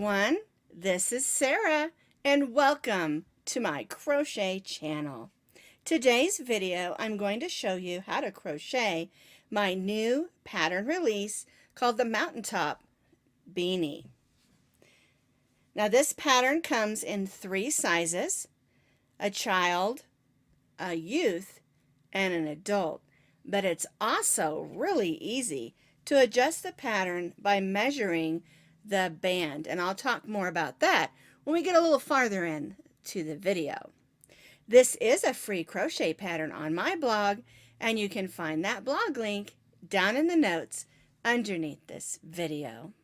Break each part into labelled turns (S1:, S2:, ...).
S1: everyone, this is Sarah and welcome to my crochet channel. Today's video I'm going to show you how to crochet my new pattern release called the Mountaintop Beanie. Now this pattern comes in 3 sizes: a child, a youth, and an adult, but it's also really easy to adjust the pattern by measuring the band, and I'll talk more about that when we get a little farther into the video. This is a free crochet pattern on my blog, and you can find that blog link down in the notes underneath this video.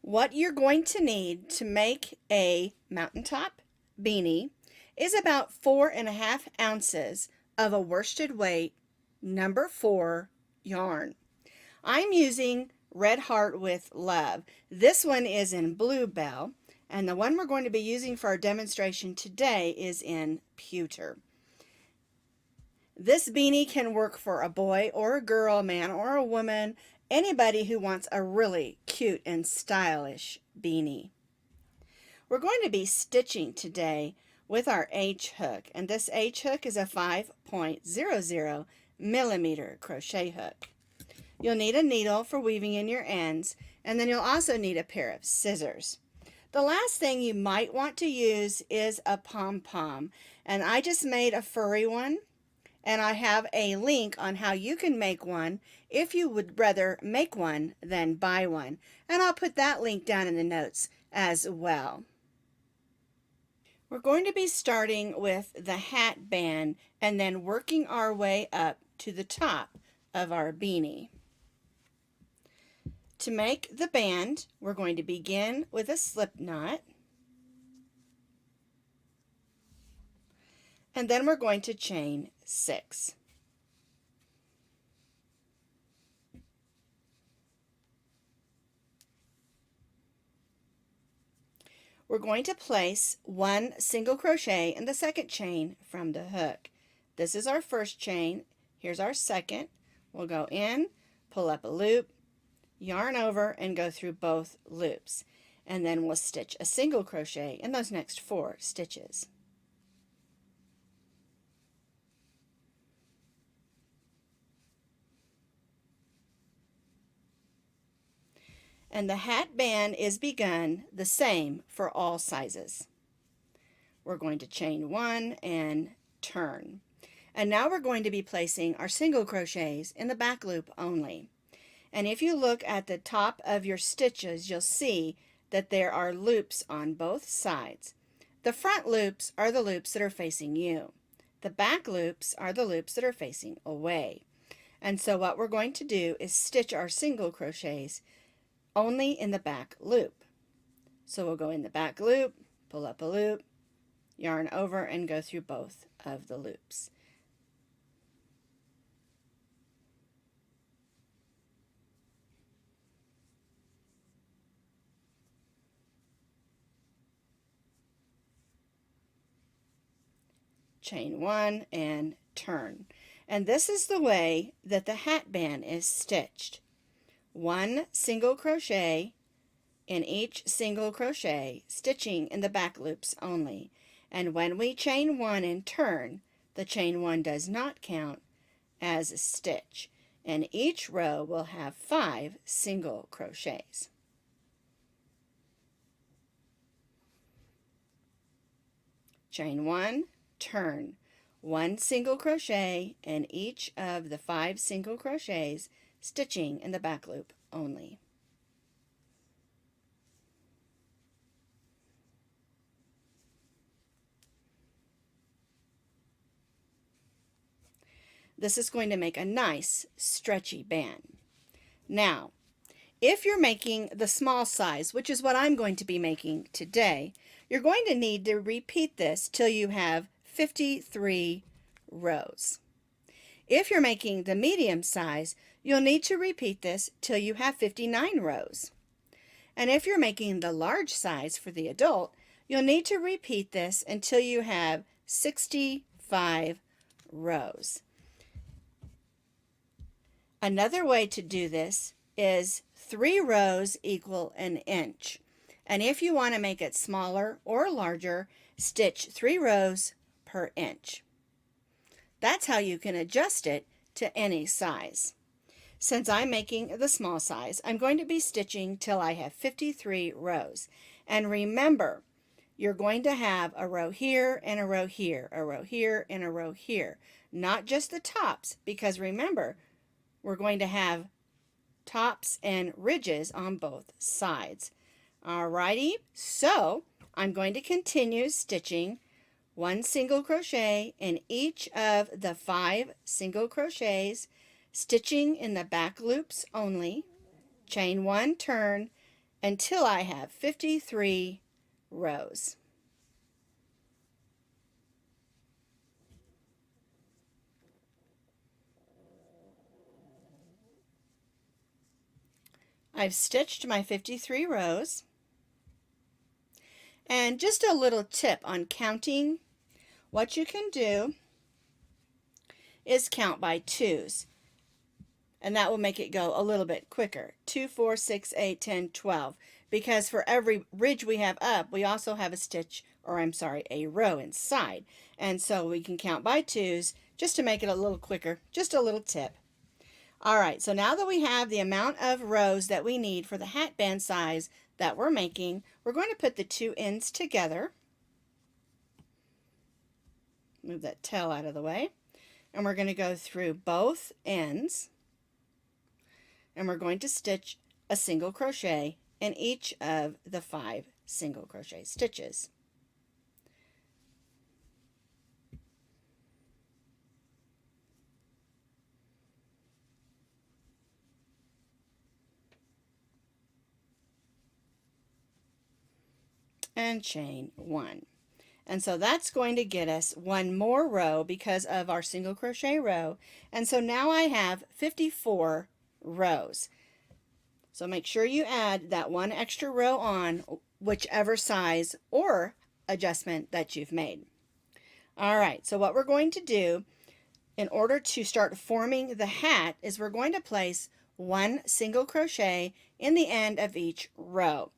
S1: What you're going to need to make a mountaintop beanie is about 4.5 ounces of a worsted weight number 4 yarn. I'm using Red Heart with Love. This one is in Bluebell, and the one we're going to be using for our demonstration today is in Pewter. This beanie can work for a boy or a girl, a man or a woman, anybody who wants a really cute and stylish beanie. We're going to be stitching today with our H hook, and this H hook is a 5.00 millimeter crochet hook. You'll need a needle for weaving in your ends, and then you'll also need a pair of scissors. The last thing you might want to use is a pom-pom, and I just made a furry one, and I have a link on how you can make one if you would rather make one than buy one, and I'll put that link down in the notes as well. We're going to be starting with the hat band and then working our way up to the top of our beanie. To make the band, we're going to begin with a slip knot, and then we're going to chain 6. We're going to place 1 single crochet in the second chain from the hook. This is our first chain. Here's our second. We'll go in, pull up a loop, yarn over, and go through both loops, and then we'll stitch a single crochet in those next 4 stitches. And the hat band is begun the same for all sizes. We're going to chain 1 and turn. And now we're going to be placing our single crochets in the back loop only. And if you look at the top of your stitches, you'll see that there are loops on both sides. The front loops are the loops that are facing you. The back loops are the loops that are facing away. And so what we're going to do is stitch our single crochets only in the back loop. So we'll go in the back loop, pull up a loop, yarn over, and go through both of the loops. Chain 1 and turn. And this is the way that the hat band is stitched. 1 single crochet in each single crochet, stitching in the back loops only. And when we chain 1 and turn, the chain 1 does not count as a stitch, and each row will have 5 single crochets. Chain 1, turn. 1 single crochet in each of the 5 single crochets, stitching in the back loop only. This is going to make a nice stretchy band. Now, if you're making the small size, which is what I'm going to be making today, you're going to need to repeat this till you have 53 rows. If you're making the medium size, you'll need to repeat this till you have 59 rows. And if you're making the large size for the adult, you'll need to repeat this until you have 65 rows. Another way to do this is 3 rows equal an inch. And if you want to make it smaller or larger, stitch 3 rows per inch. That's how you can adjust it to any size. Since I'm making the small size, I'm going to be stitching till I have 53 rows. And remember, you're going to have a row here and a row here, a row here and a row here. Not just the tops, because remember, we're going to have tops and ridges on both sides. Alrighty, so I'm going to continue stitching 1 single crochet in each of the 5 single crochets, stitching in the back loops only, chain 1, turn, until I have 53 rows. I've stitched my 53 rows. And just a little tip on counting, what you can do is count by 2s. And that will make it go a little bit quicker. 2, 4, 6, 8, 10, 12. Because for every ridge we have up, we also have a stitch, or I'm sorry, a row inside. And so we can count by 2s just to make it a little quicker. Just a little tip. All right, so now that we have the amount of rows that we need for the hat band size that we're making, we're going to put the 2 ends together. Move that tail out of the way. And we're going to go through both ends. And we're going to stitch a single crochet in each of the 5 single crochet stitches. And chain 1. And so that's going to get us 1 more row because of our single crochet row. And so now I have 54 rows. So make sure you add that 1 extra row on, whichever size or adjustment that you've made. All right, so what we're going to do in order to start forming the hat is we're going to place 1 single crochet in the end of each row.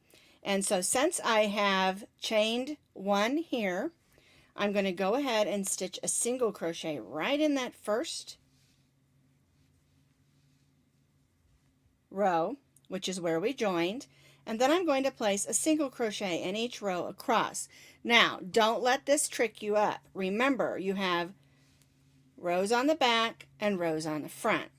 S1: And so since I have chained 1 here, I'm going to go ahead and stitch a single crochet right in that first row, which is where we joined, and then I'm going to place a single crochet in each row across. Now, don't let this trick you up. Remember, you have rows on the back and rows on the front.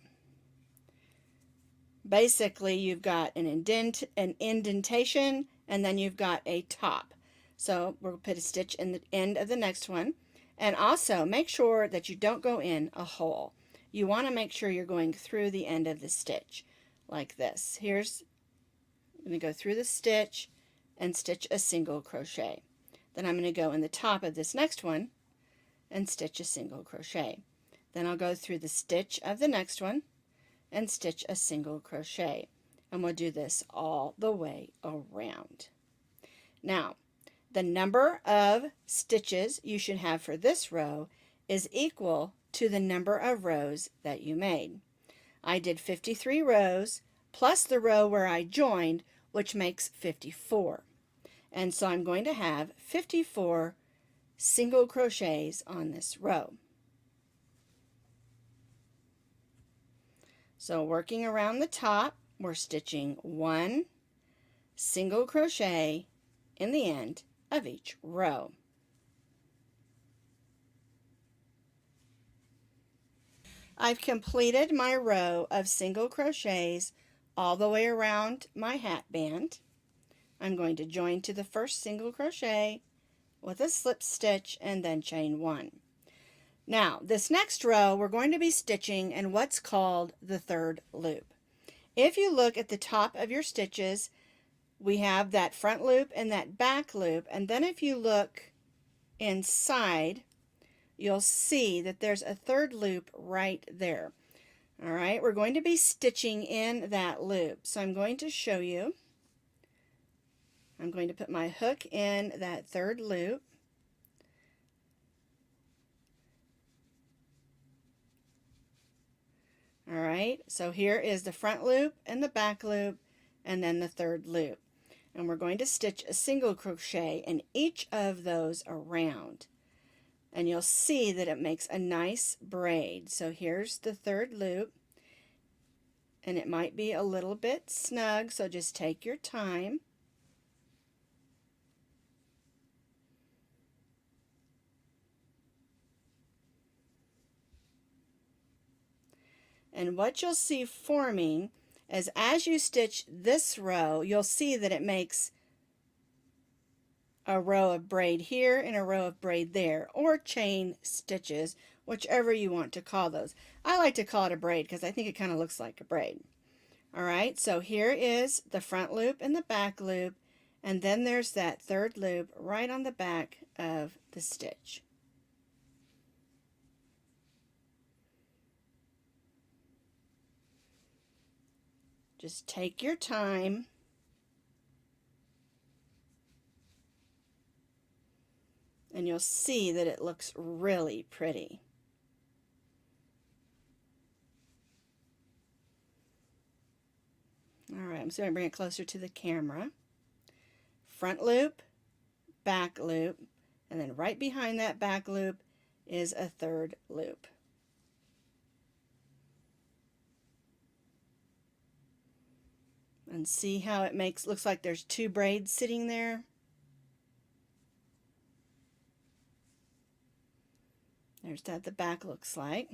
S1: Basically, you've got an indentation, and then you've got a top. So we'll put a stitch in the end of the next one. And also make sure that you don't go in a hole. You want to make sure you're going through the end of the stitch like this. I'm going to go through the stitch and stitch a single crochet. Then I'm going to go in the top of this next one and stitch a single crochet. Then I'll go through the stitch of the next one and stitch a single crochet. And we'll do this all the way around. Now, the number of stitches you should have for this row is equal to the number of rows that you made. I did 53 rows plus the row where I joined, which makes 54. And so I'm going to have 54 single crochets on this row. So working around the top, we're stitching 1 single crochet in the end of each row. I've completed my row of single crochets all the way around my hat band. I'm going to join to the first single crochet with a slip stitch and then chain 1. Now, this next row we're going to be stitching in what's called the third loop. If you look at the top of your stitches, we have that front loop and that back loop, and then if you look inside, you'll see that there's a third loop right there. All right, we're going to be stitching in that loop. So I'm going to show you. I'm going to put my hook in that third loop. All right, so here is the front loop and the back loop and then the third loop. and we're going to stitch a single crochet in each of those around. And you'll see that it makes a nice braid. So here's the third loop, and it might be a little bit snug, so just take your time. And what you'll see forming is as you stitch this row, you'll see that it makes a row of braid here and a row of braid there, or chain stitches, whichever you want to call those. I like to call it a braid because I think it kind of looks like a braid. Alright, so here is the front loop and the back loop, and then there's that third loop right on the back of the stitch. Just take your time. And you'll see that it looks really pretty. Alright, I'm just going to bring it closer to the camera. Front loop, back loop, and then right behind that back loop is a third loop. And see how it looks like there's two braids sitting there? There's what the back looks like.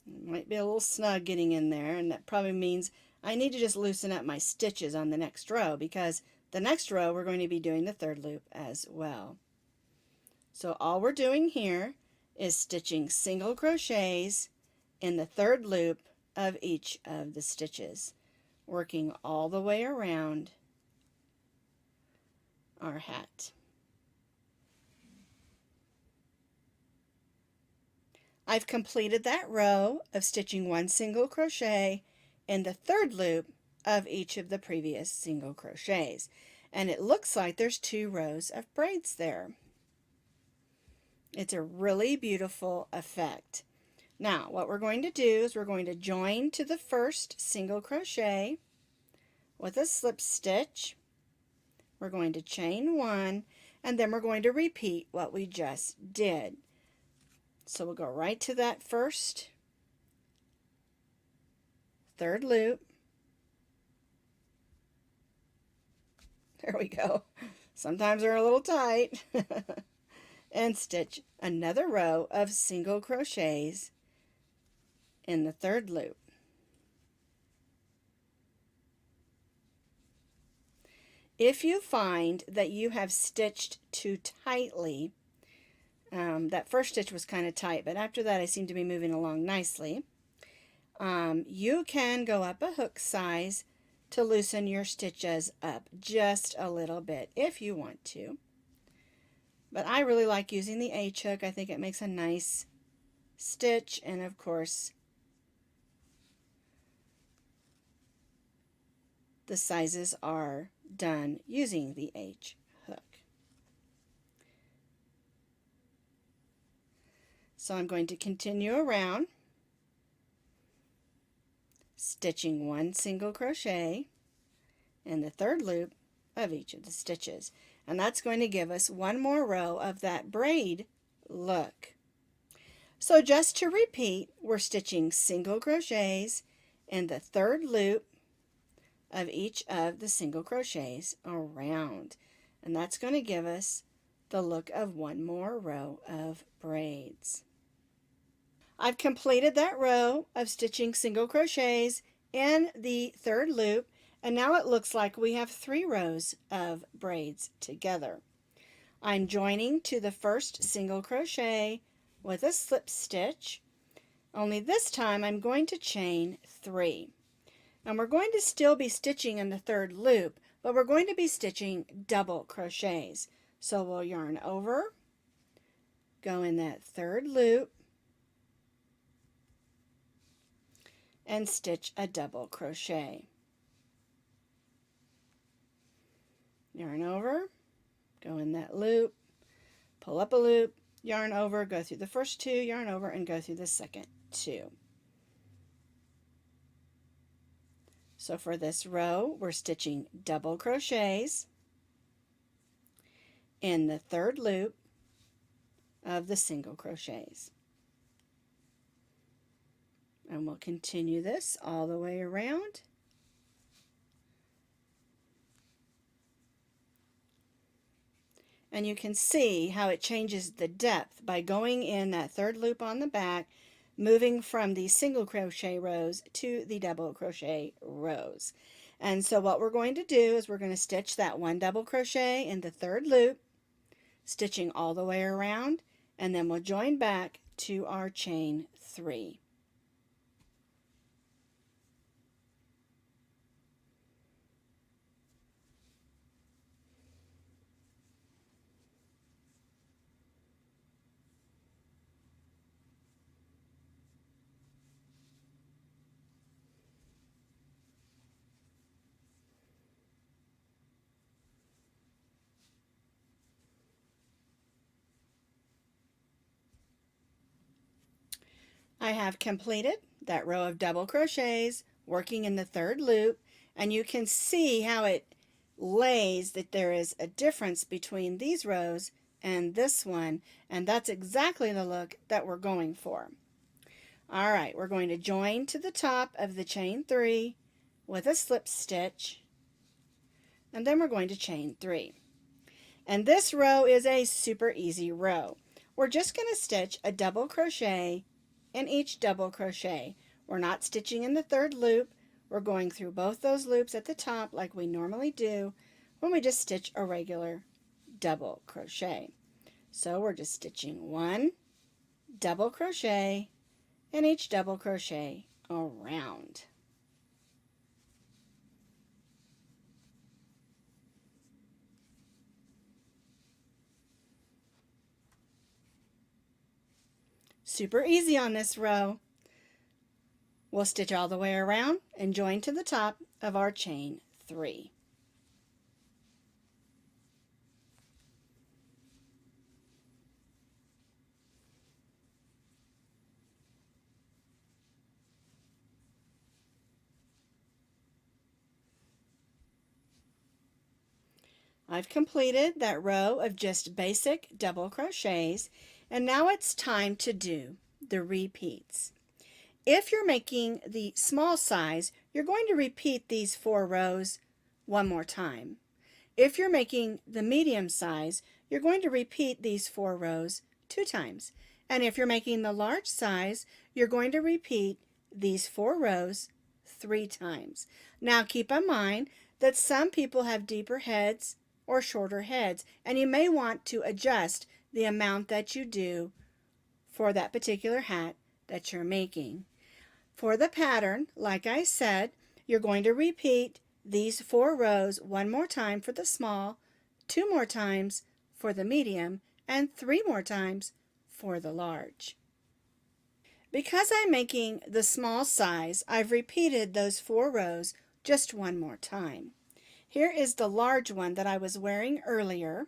S1: It might be a little snug getting in there, and that probably means I need to just loosen up my stitches on the next row, because the next row we're going to be doing the third loop as well. So all we're doing here is stitching single crochets in the third loop of each of the stitches, working all the way around our hat. I've completed that row of stitching one single crochet in the third loop of each of the previous single crochets, and it looks like there's two rows of braids there. It's a really beautiful effect. Now what we're going to do is we're going to join to the first single crochet with a slip stitch. We're going to chain one, and then we're going to repeat what we just did. So we'll go right to that first third loop. There we go. Sometimes they're a little tight. And stitch another row of single crochets in the third loop. If you find that you have stitched too tightly, that first stitch was kind of tight, but after that I seem to be moving along nicely, you can go up a hook size to loosen your stitches up just a little bit if you want to. But I really like using the H hook. I think it makes a nice stitch, and of course the sizes are done using the H hook. So I'm going to continue around, stitching one single crochet in the third loop of each of the stitches. And that's going to give us one more row of that braid look. So just to repeat, we're stitching single crochets in the third loop of each of the single crochets around. And that's going to give us the look of one more row of braids. I've completed that row of stitching single crochets in the third loop, and now it looks like we have 3 rows of braids together. I'm joining to the first single crochet with a slip stitch, only this time I'm going to chain 3. And we're going to still be stitching in the third loop, but we're going to be stitching double crochets. So we'll yarn over, go in that third loop, and stitch a double crochet. Yarn over, go in that loop, pull up a loop, yarn over, go through the first 2, yarn over, and go through the second 2. So for this row, we're stitching double crochets in the 3rd loop of the single crochets. And we'll continue this all the way around. And you can see how it changes the depth by going in that 3rd loop on the back, moving from the single crochet rows to the double crochet rows. And so what we're going to do is we're going to stitch that 1 double crochet in the 3rd loop, stitching all the way around, and then we'll join back to our chain 3. I have completed that row of double crochets working in the 3rd loop, and you can see how it lays that there is a difference between these rows and this one, and that's exactly the look that we're going for. All right, we're going to join to the top of the chain 3 with a slip stitch, and then we're going to chain 3. And this row is a super easy row. We're just going to stitch a double crochet in each double crochet. We're not stitching in the 3rd loop. We're going through both those loops at the top like we normally do when we just stitch a regular double crochet. So we're just stitching 1 double crochet in each double crochet around. Super easy on this row. We'll stitch all the way around and join to the top of our chain 3. I've completed that row of just basic double crochets, and now it's time to do the repeats. If you're making the small size, you're going to repeat these 4 rows one more time. If you're making the medium size, you're going to repeat these 4 rows 2 times. And if you're making the large size, you're going to repeat these 4 rows 3 times. Now keep in mind that some people have deeper heads or shorter heads, and you may want to adjust the amount that you do for that particular hat that you're making. For the pattern, like I said, you're going to repeat these 4 rows one more time for the small, 2 more times for the medium, and 3 more times for the large. Because I'm making the small size, I've repeated those 4 rows just one more time. Here is the large one that I was wearing earlier,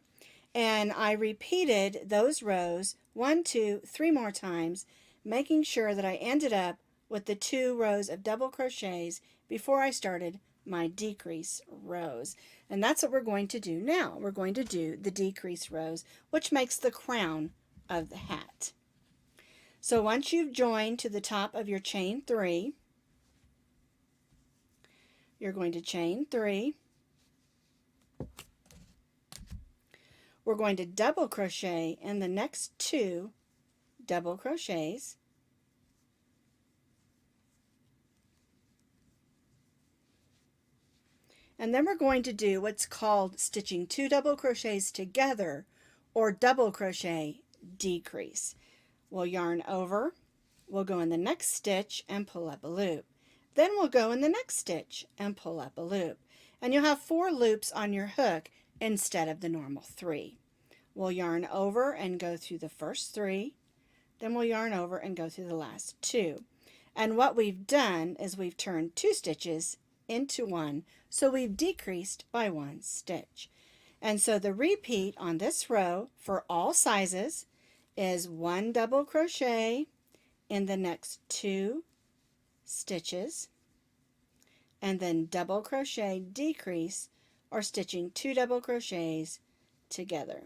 S1: and I repeated those rows 1, 2, 3 more times, making sure that I ended up with the 2 rows of double crochets before I started my decrease rows. And that's what we're going to do now. We're going to do the decrease rows, which makes the crown of the hat. So once you've joined to the top of your chain 3, you're going to chain 3. We're going to double crochet in the next 2 double crochets. And then we're going to do what's called stitching 2 double crochets together, or double crochet decrease. We'll yarn over, we'll go in the next stitch and pull up a loop. Then we'll go in the next stitch and pull up a loop. And you'll have 4 loops on your hook instead of the normal 3. We'll yarn over and go through the first 3, then we'll yarn over and go through the last 2. And what we've done is we've turned 2 stitches into 1, so we've decreased by 1 stitch. And so the repeat on this row for all sizes is 1 double crochet in the next 2 stitches, and then double crochet decrease, or stitching 2 double crochets together.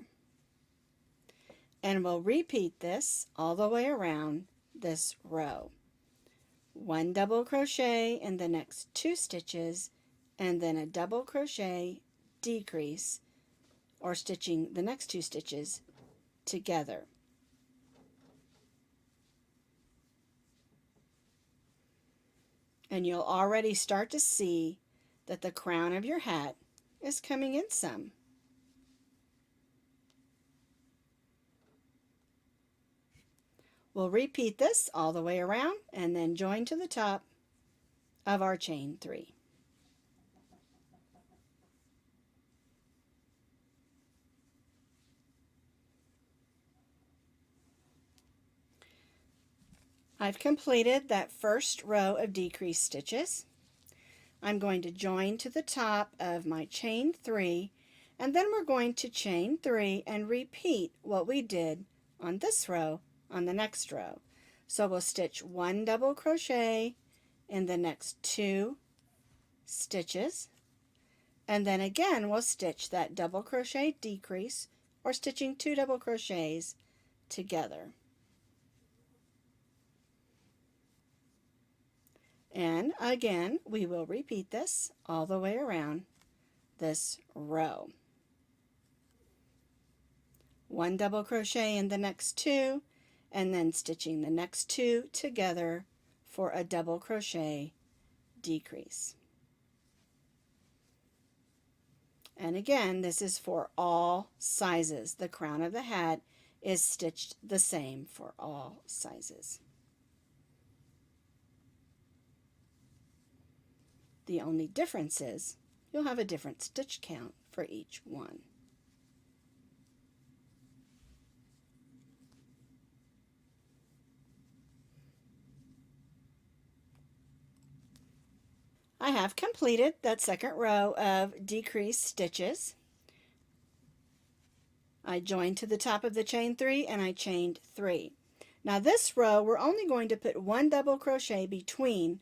S1: And we'll repeat this all the way around this row. 1 double crochet in the next 2 stitches, and then a double crochet decrease, or stitching the next 2 stitches together. And you'll already start to see that the crown of your hat is coming in some. We'll repeat this all the way around and then join to the top of our chain 3. I've completed that first row of decreased stitches. I'm going to join to the top of my chain 3, and then we're going to chain 3 and repeat what we did on this row on the next row. So we'll stitch 1 double crochet in the next 2 stitches, and then again we'll stitch that double crochet decrease, or stitching 2 double crochets together. And again, we will repeat this all the way around this row. 1 double crochet in the next 2, and then stitching the next 2 together for a double crochet decrease. And again, this is for all sizes. The crown of the hat is stitched the same for all sizes. The only difference is you'll have a different stitch count for each one. I have completed that second row of decreased stitches. I joined to the top of the chain 3 and I chained 3. Now this row we're only going to put 1 double crochet between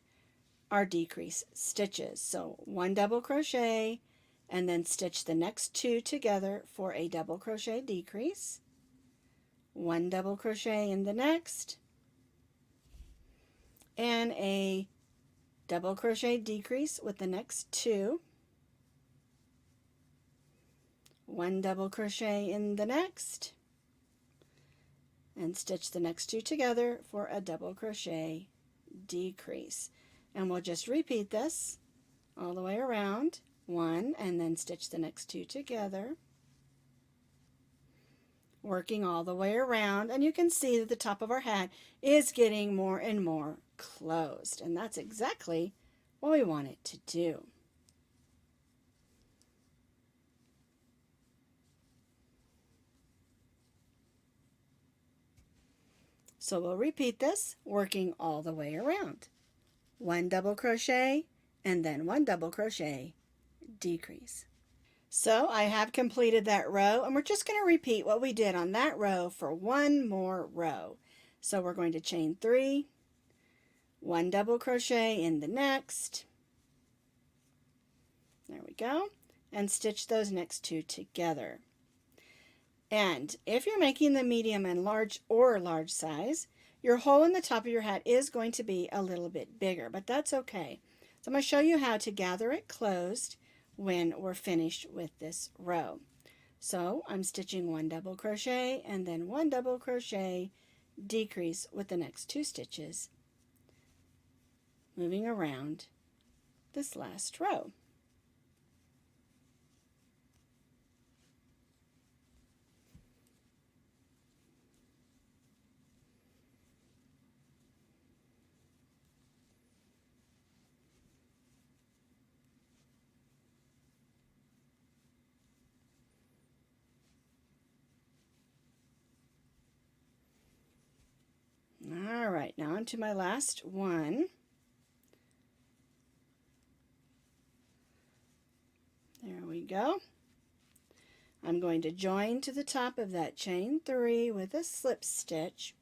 S1: our decreased stitches. So 1 double crochet and then stitch the next 2 together for a double crochet decrease. 1 double crochet in the next, and a double crochet decrease with the next 2. 1 double crochet in the next, and stitch the next 2 together for a double crochet decrease. And we'll just repeat this all the way around. 1, and then stitch the next 2 together, working all the way around, and you can see that the top of our hat is getting more and more closed, and that's exactly what we want it to do. So we'll repeat this, working all the way around. 1 double crochet, and then 1 double crochet decrease. So I have completed that row, and we're just going to repeat what we did on that row for one more row. So we're going to chain 3, 1 double crochet in the next, there we go, and stitch those next 2 together. And if you're making the medium and large or large size, your hole in the top of your hat is going to be a little bit bigger, but that's okay. So I'm going to show you how to gather it closed when we're finished with this row. So I'm stitching 1 double crochet and then 1 double crochet decrease with the next 2 stitches, moving around this last row. All right, now onto my last one. There we go. I'm going to join to the top of that chain 3 with a slip stitch.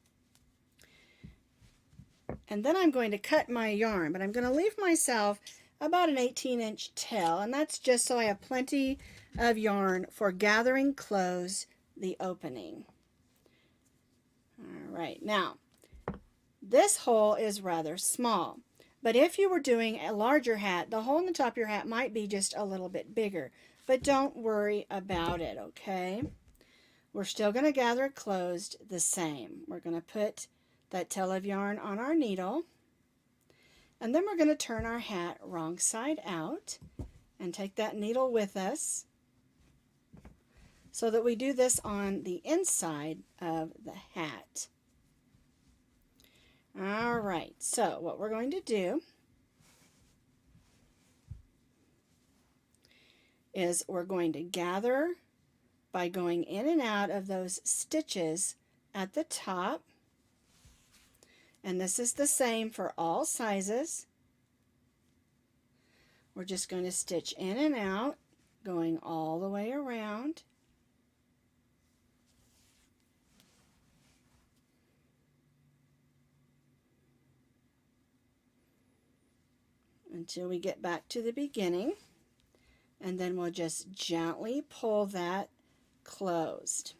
S1: And then I'm going to cut my yarn, but I'm going to leave myself about an 18-inch tail, and that's just so I have plenty of yarn for gathering close the opening. All right, now this hole is rather small, but if you were doing a larger hat, the hole in the top of your hat might be just a little bit bigger, but don't worry about it, okay? We're still going to gather it closed the same. We're going to put that tail of yarn on our needle, and then we're going to turn our hat wrong side out and take that needle with us so that we do this on the inside of the hat. All right, so what we're going to do is we're going to gather by going in and out of those stitches at the top. And this is the same for all sizes. We're just going to stitch in and out, going all the way around. Until we get back to the beginning. And then we'll just gently pull that closed.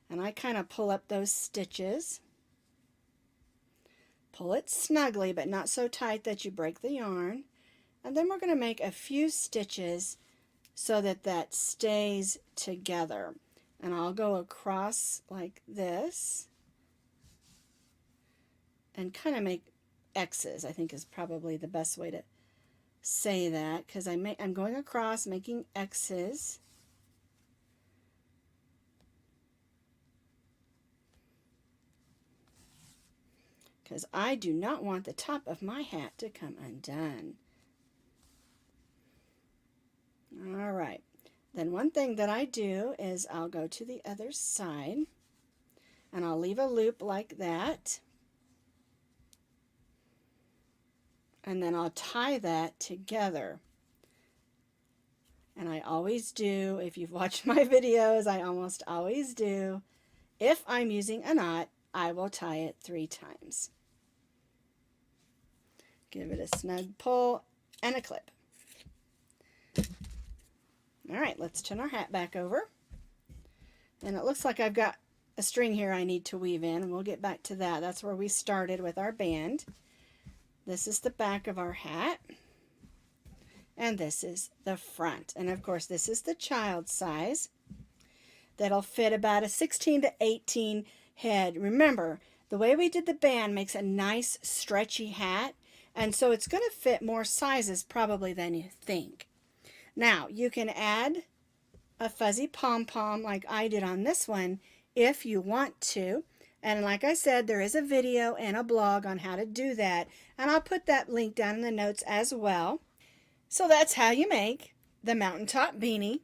S1: And I kind of pull up those stitches. Pull it snugly, but not so tight that you break the yarn. And then we're going to make a few stitches so that that stays together. And I'll go across like this and kind of make X's, I think is probably the best way to say that, because I'm going across making X's. Because I do not want the top of my hat to come undone. All right, then one thing that I do is I'll go to the other side and I'll leave a loop like that, and then I'll tie that together. And I always do, if you've watched my videos, I almost always do. If I'm using a knot, I will tie it 3 times. Give it a snug pull and a clip. All right, let's turn our hat back over. And it looks like I've got a string here I need to weave in, and we'll get back to that. That's where we started with our band. This is the back of our hat, and this is the front. And of course, this is the child size. That'll fit about a 16 to 18 head. Remember, the way we did the band makes a nice stretchy hat, and so it's going to fit more sizes probably than you think. Now, you can add a fuzzy pom-pom like I did on this one if you want to. And like I said, there is a video and a blog on how to do that, and I'll put that link down in the notes as well. So that's how you make the mountaintop beanie.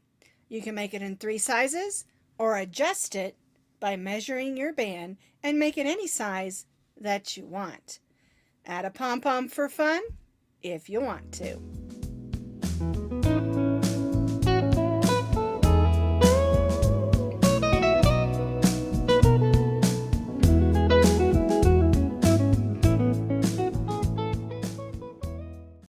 S1: You can make it in 3 sizes or adjust it by measuring your band and make it any size that you want. Add a pom-pom for fun if you want to.